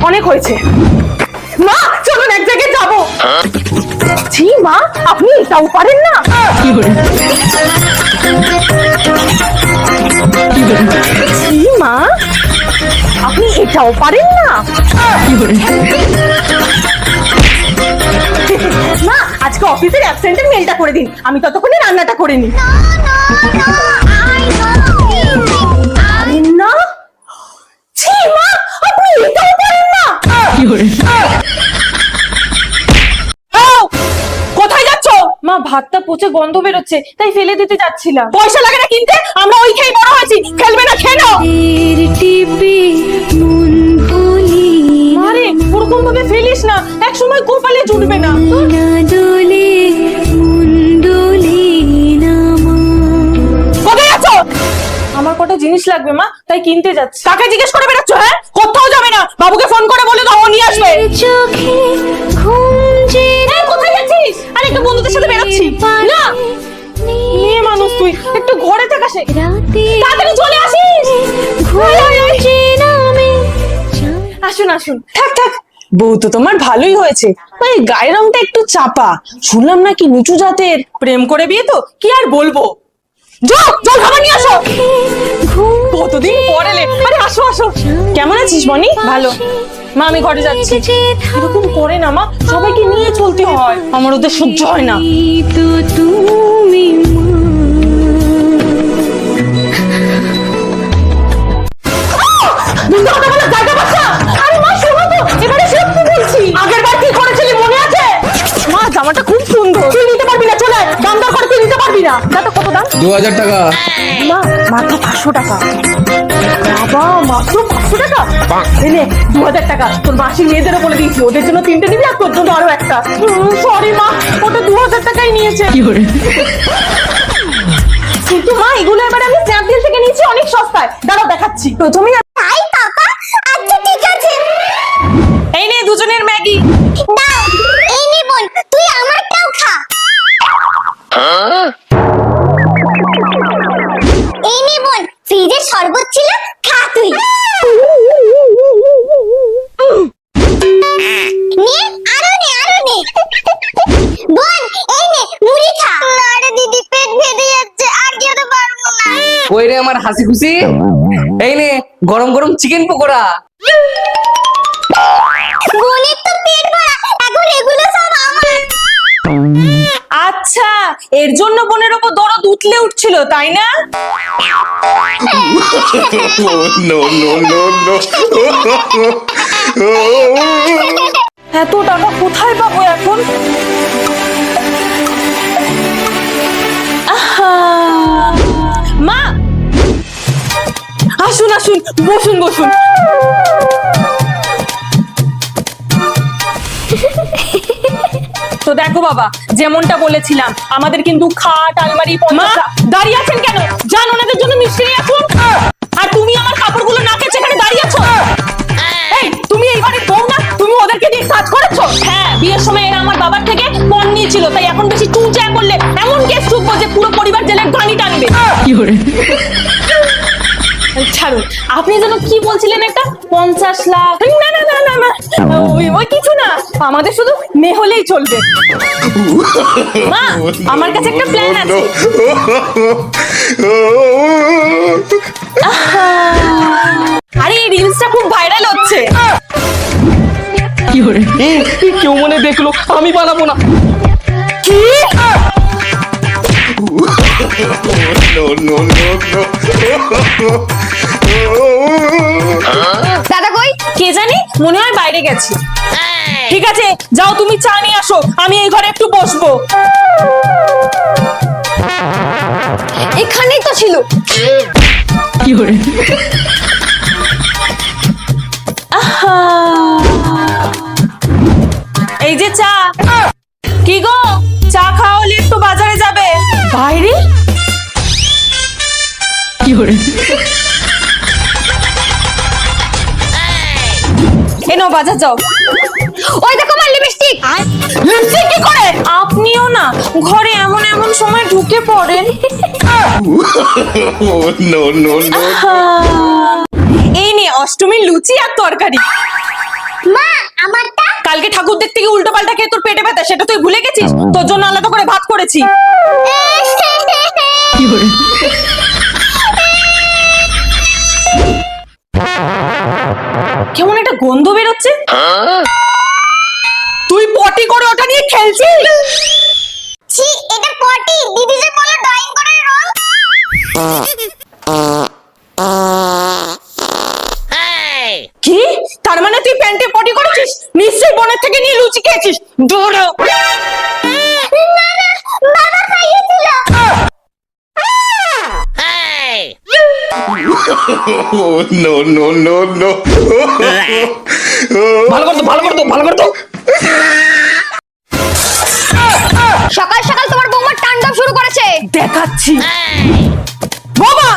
অনেক হয়েছে। মা চলুন এক জায়গায় যাবো। জি মা, আপনি এটাও পারেন না? জি মা, আপনি এটাও পারেন না? মা আজকে অফিসের অ্যাবসেন্টের মেলটা করে দিন, আমি ততক্ষণে রান্নাটা করে নিই। না ছি মা, আপনি এটাও পারেন না? কোথায় যাচ্ছ? মা ভাতটা পচে গন্ধ বেরোচ্ছে, তাই ফেলে দিতে যাচ্ছিলাম। পয়সা লাগে না কিনতে, আমরা ওই খেয়ে বড় হয়েছি, খেলবে না খেয়ে নাও। আরে ওরকম ভাবে ফেলিস না, এক সময় কপালে জুটবে না। কোথায় যাচ্ছ? আমার কটা জিনিস লাগবে মা, তাই কিনতে যাচ্ছি। কাকে জিজ্ঞেস করে বেরোচ্ছ? হ্যাঁ, কোথাও যাবে না, বাবুকে ফোন করে বলে দাও ও নিয়ে আসবে। কোথায় যাচ্ছিস? আরে একটু বন্ধুদের সাথে বেরোচ্ছি। না মেয়ে মানুষ তুই, একটু ঘরে থাকা শেখ, তাড়াতাড়ি চলে আসিস। আসুন আসুন। থাক থাক, বউ তো তোমার ভালোই হয়েছে, ওই গায়ের রংটা একটু চাপা, শুনলাম নাকি নিচু জাতের। প্রেম করে বিয়ে তো, কি আর বলবো। যাও জল খাবার নিয়ে আসো। কতদিন পর এলে। আরে আসো আসো। কেমন আছিস মনি? ভালো। মা আমি ঘরে যাচ্ছি। এরকম করে না মা, সবাইকে নিয়ে চলতে হয়, আমার ওদের সহ্য হয় না। জামাটা খুব সুন্দর, তুই নিতে পারবি না? চলে দাম দর করে, তুই নিতে পারবি না। দাদা কত দাম? 2000 টাকা। মা মাত্র 500 টাকা। বাবা মাত্র 500 টাকা? এনে 2000 টাকা। তোর মাসি মেয়েদেরও বলে দিয়েছি, ওদের জন্য 3টে নিবি আর তোর জন্য আরো একটা। সরি মা, ওটা 2000 টাকাই নিয়েছে। কিন্তু মা এগুলো এবার আমি স্ন্যাপডিল থেকে নিয়েছি, অনেক সস্তায়। দাঁড়াও দেখাচ্ছি। প্রথমে তাই পাপা, আচ্ছা ঠিক আছে। এই নে দুজনের ম্যাগি। দাও, এই নে বোন, তুই আমারটাও খা। এই নে বোন, ফ্রিজে শরবত ছিল, খা তুই। নে আরো নে আরো নে। বোন এই নে মুড়ি খা। না রে দিদি, পেট ভেঙে যাচ্ছে, আর খেতে পারবো না। ওই রে আমার হাসি খুশি, এই নে গরম গরম চিকেন পকোড়া। বোনের তো পেট ভরা, এখন এগুলো সব আমার। আচ্ছা, এর জন্য বোনের ওপর দরদ উঠলে উঠছিল, তাই না? No, no, no, no. এত টাকা কোথায় পাবো এখন? আহা! মা আসুন আসুন, বসুন বসুন। তো দেখো বাবা, যেমনটা বলেছিলাম, আমাদের কিন্তু খাট আলমারি দাঁড়িয়ে আছেন কেন? যান ওনাদের জন্য মিষ্টি নিয়ে আসুন। আর তুমি আমার কাপড়গুলো না কেচে এখানে দাঁড়িয়ে আছো? এই তুমি এই বাড়ির বউ না, তুমি ওদেরকে দিয়ে কাজ করেছো? হ্যাঁ, বিয়ের সময় এরা আমার বাবার থেকে পণ নিয়েছিল, তাই এখন বেশি চুঁচা করলে এমন কেস ঠুকবো যে পুরো পরিবার জেলের ঘানি টানবে। ছাড়ুন, আপনি যেন কি বলছিলেন একটা 50 লাখ? না না না না না, ওই কিছু না, আমাদের শুধু মেয়ে হলেই চলবে। মা আমার কাছে একটা প্ল্যান আছে। আরে এই রিলসটা খুব ভাইরাল হচ্ছে। কেউ মনে দেখলো, আমি বানাবো না। কি? No, no, no, no. দাদা কই? কে জানি, মনে হয় বাইরে গেছে। ঠিক আছে যাও, তুমি চা নিয়ে আসো, আমি এই ঘরে একটু বসবো। এখানেই তো ছিল। আহা! এই যে চা। কি গো, চা খাওয়া হলে একটু বাজারে যাবে? বাইরে? এনো বাজার যাও। ওই দেখো আমার লিপস্টিক। লিপস্টিক কি করে? আপনিও না ঘরে এমন এমন সময় ঢুকে পড়েন। No, no, no. এই নিয়ে অষ্টমীর লুচি আর তরকারি। মা আমারটা কালকে ঠাকুর দেখতে গিয়ে উল্টো পাল্টা খেয়ে তোর পেটে ব্যথা, সেটা তুই ভুলে গেছিস? তোর জন্য আলাদা করে ভাত করেছি। কেমন একটা গন্ধ বেরোচ্ছে। তুই পটি করে ওটা নিয়ে খেলছিস? ছি, এটা পটি। দিদি যে বলল ড্রয়িং করার রং। কি? তার মানে তুই প্যান্টে পটি করেছিস? নিশ্চয়ই বনের থেকে নিয়ে লুচি খেয়েছিস। দৌড়ো। না না, বাবা খাইয়েছিল। Oh, no, no, no, no. ভালো করতো ভালো করতো ভালো করতো। সকাল সকাল তোমার বৌমা তাণ্ডব শুরু করেছে। দেখাচ্ছি। বাবা,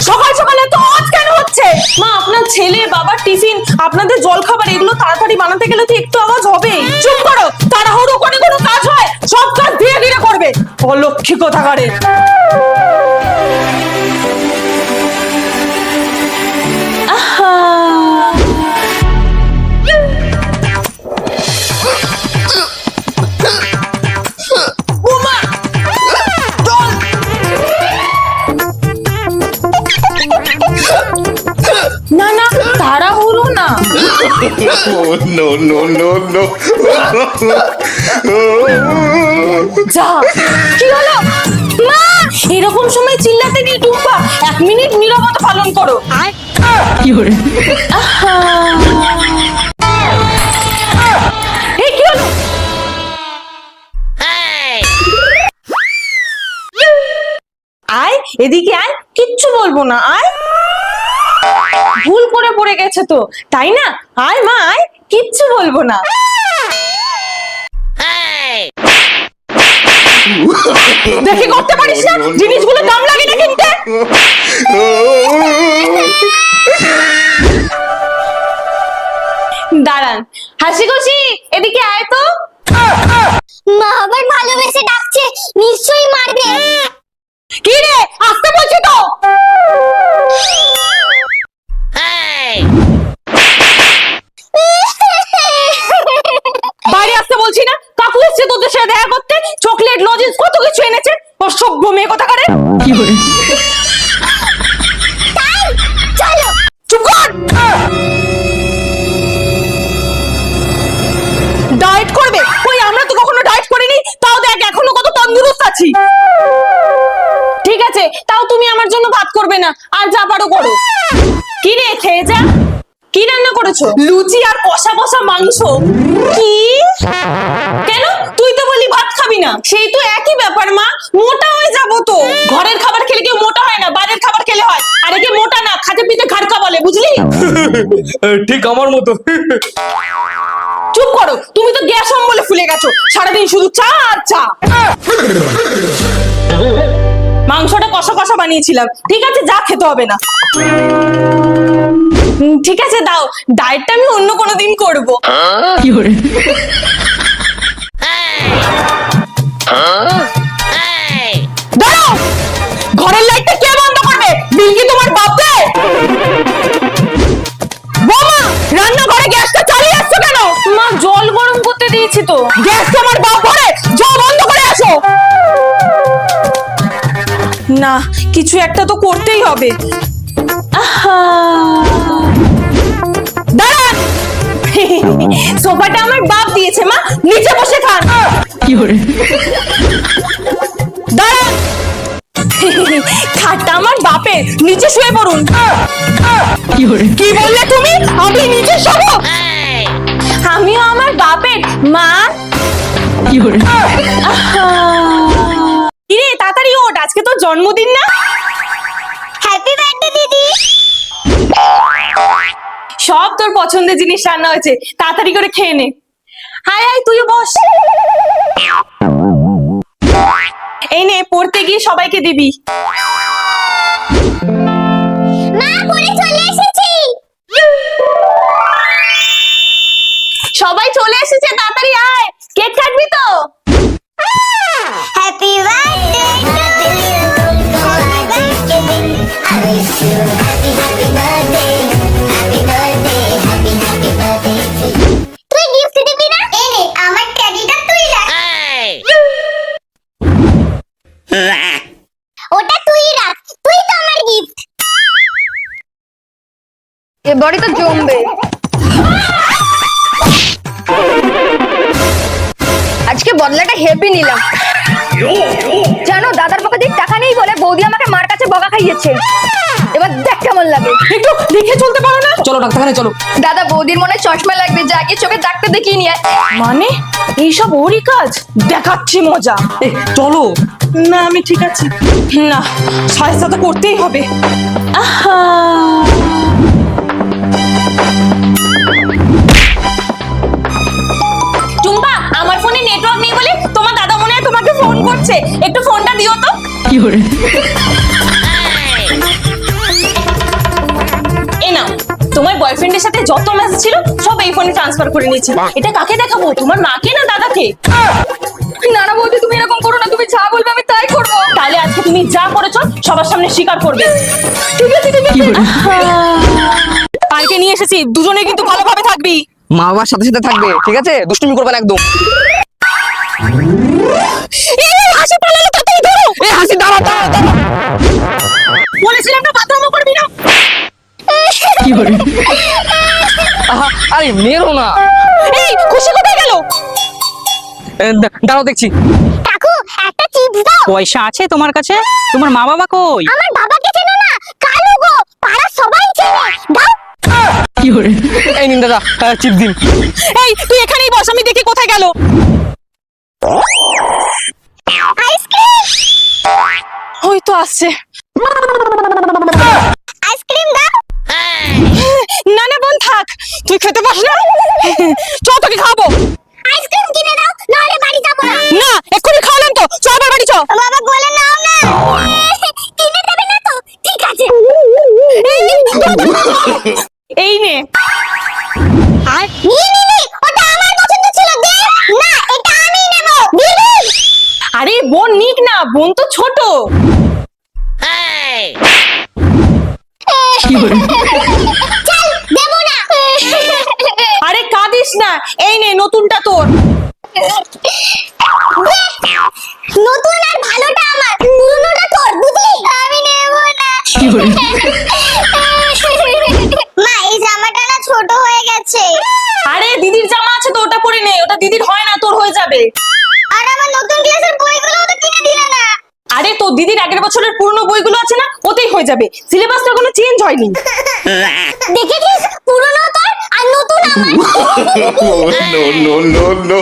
সকাল সকালে তো আওয়াজ কেন হচ্ছে? মা, আপনার ছেলে, বাবার টিফিন, আপনাদের জল খাবার, এগুলো তাড়াতাড়ি বানাতে গেলে তো একটু আওয়াজ হবে। চুপ করো, তাড়াহুড়ো করে কোনো কাজ হয়? সব কাজ ধীরে ধীরে করবে। অলক্ষী কোথাকারে। আহা, ওমা, জল। না না, তাড়াহুড়ো না। Oh, no, no, no, no. যা। কি হলো? মা, এরকম সময় চিল্লাতে নেই টুম্পা। 1 মিনিট নীরবতা পালন করো। কি করে? আহা। এই কি হলো? আয় এদিকে আয়, কিচ্ছু বলবো না, আয়। ভুল করে পড়ে গেছে তো, তাই না? আয় মা, আয়, কিচ্ছু বলবো না। দেখে করতে পারিস না? জিনিসগুলো দাম লাগে না কিনতে। দাঁড়ান, হাসি খুশি এদিকে আয় তো। মা আবার ভালোবেসে ডাকছে, নিশ্চয়ই মারবে। কি রে, আসতে বলছি তো। বাইরে আসতে বলছি না? কাকু এসছে তোদের সাথে দেখা করতে, চকলেট, লজেন্স, কত কিছু এনেছে। অসভ্য মেয়ে কোথাকারে। কি করে? চলো। চুপ কর। ডায়েট করবে? কই, আমরা তো কখনো ডায়েট করিনি। তাও দেখ এখনো কত তন্দুরুস্ত আছি। ঠিক আছে, তাও তুমি আমার জন্য ভাত করবে না, আর যা পারো করো। কি রে, খেয়ে যা। কি রান্না করেছো? লুচি আর কষা কষা মাংস। কি? কেন? তুই তো বললি ভাত খাবি না। সেই তো একই ব্যাপার মা, মোটা হয়ে যাবো তো। ঘরের খাবার খেলে কেউ মোটা হয় না, বাইরের খাবার খেলে হয়। আর একে মোটা না, খাতে পিতে ঘাড়কা বলে, বুঝলি? ঠিক আমার মতো। চুপ করো, তুমি তো গ্যাস অম্বলে ফুলে গেছো। সারাদিন শুধু চা আর চা। মাংসটা কষা কষা বানিয়েছিলাম। ঠিক আছে, যা, খেতে হবে না। ঠিক আছে, দাও। ডায়েটটা আমি অন্য কোনো দিন করবো। কি করে? দাঁড়াও, ঘরের লাইটটা কে বন্ধ করবে? বিল কি তোমার বাপ দেয়? বৌমা, রান্নাঘরে গ্যাসটা চালিয়ে আসছো কেন? মা, জল গরম করতে দিয়েছি তো। গ্যাস তোমার বাপ ভরে, জল বন্ধ করে আসো। না, কিছু একটা তো করতেই হবে। আহা, দাঁড়ান। সোফাটা আমার বাপ দিয়েছে মা, নিচে বসে খান। কি করে? দাঁড়ান। খাটটা আমার বাপের, নিচে শুয়ে পড়ুন। কি করে? কি বললে তুমি? আমি নিচে শোবো? আমিও আমার বাপের, মা। কি করে? কিরে, তাড়াতাড়ি ওঠ, আজকে তোর জন্মদিন না? হ্যাপি বার্থডে দিদি। সব তোর পছন্দের জিনিস রান্না হয়েছে, তাড়াতাড়ি করে খেয়ে নে। হাই হাই, তুইও বস। এই নে, পড়তে গিয়ে সবাইকে দিবি। মা, পরে চলে এসেছি। সবাই চলে এসেছে, তাড়াতাড়ি আয়। কেক কাটবি তো? Happy birthday to you. I wish you happy, happy birthday. Happy birthday, happy, happy birthday to body তো জমবে। আজকে বদলাটা হেভি নিলাম। জানো দাদার পকেটে টাকা নেই বলে বৌদি আমাকে মার কাছে বকা খাইয়েছে। এবার দেখ কেমন লাগে। একটু দেখে চলতে পারো না? চলো ডাক্তারখানে চলো। দাদা বৌদির মনে চশমা লাগবে, যা গিয়ে চোখে ডাক্তার দেখিয়ে নিয়ে আয়। মানে এইসব ওরই কাজ? দেখাচ্ছি মজা। এই চলো। না আমি ঠিক আছি। না, সাহায্য তো করতেই হবে। আহা, টুম্পা, আমার ফোনে নেটওয়ার্ক নেই বলে তোমার দাদা মনে হয় তোমাকে ফোন করছে, একটু ফোনটা দিও তো। কি করে? এই নাও, তোমার বয়ফ্রেন্ডের সাথে যত মেসেজ ছিল সব এই ফোনে ট্রান্সফার করে নিয়েছি। এটা কাকে দেখাবো, তোমার মাকে না দাদাকে? না না বৌদি তুমি এরকম করো না, তুমি যা বলবে আমি তাই করবো। তাহলে আজকে তুমি যা করেছো সবার সামনে স্বীকার করবে। ঠিক আছে ঠিক আছে। পার্কে নিয়ে এসেছি, দুজনে কিন্তু ভালোভাবে থাকবি। মা বাবার সাথে সাথে থাকবে, ঠিক আছে? দুষ্টুমি করবে না একদম। এই হাসি পালালো, তাড়াতাড়ি ধরো। এই হাসি দাঁড়া দাঁড়া দাঁড়া। বলেছিলাম না বাথরুমও করবি না। কি করে? আহা, আরে মেরো না। এই খুশি কোথায় গেল? দাঁড়াও দেখছি। কাকু একটা চিপস দাও। পয়সা আছে তোমার কাছে? তোমার মা বাবা কই? আমার বাবাকে চেনো না? কালু গো, পাড়া সবাই চেনে। দাও। কি করে? এই নিন দাদা, চিপ দিন। এই তুই এখানেই বস, আমি দেখি কোথায় গেল। আইসক্রিম। ওই তো আসছে। আইসক্রিম দাও। না না বোন থাক, তুই খেতে পাস না। চল তোকে খাবো। আইসক্রিম কিনে দাও, নাহলে বাড়ি যাবো না। না এক্ষুনি খাওয়ালাম তো, চল আবার বাড়ি চল। বাবা বলে নাও না। কিনে দেবে না তো? ঠিক আছে। এই নে। নি, ওটা আমার পছন্দ ছিল, দে। না, এটা আমি নেব। দিবি? আরে বোন নিক না, বোন তো ছোট। চল, দেব না। আরে কাঁদিস না, এই নে নতুনটা তোর। নতুন আর ভালোটা আমার, পুরনোটা তোর, বুঝলি? আমি নেব না। মা এই জামাটা না ছোট হয়ে গেছে। আরে দিদির জামা আছে তো, ওটা পরে নে, ওটা দিদির হয় না, তোর হয়ে যাবে। আর আমার নতুন ক্লাসের বইগুলো তো কিনে দিলে না। আরে তোর দিদির আগের বছরের পুরনো বইগুলো আছে না, ওতেই হয়ে যাবে। সিলেবাসটা কোনো চেঞ্জ হয়নি। দেখেছিস, পুরনো তোর আর নতুন আমার। Oh, no, no, no, no.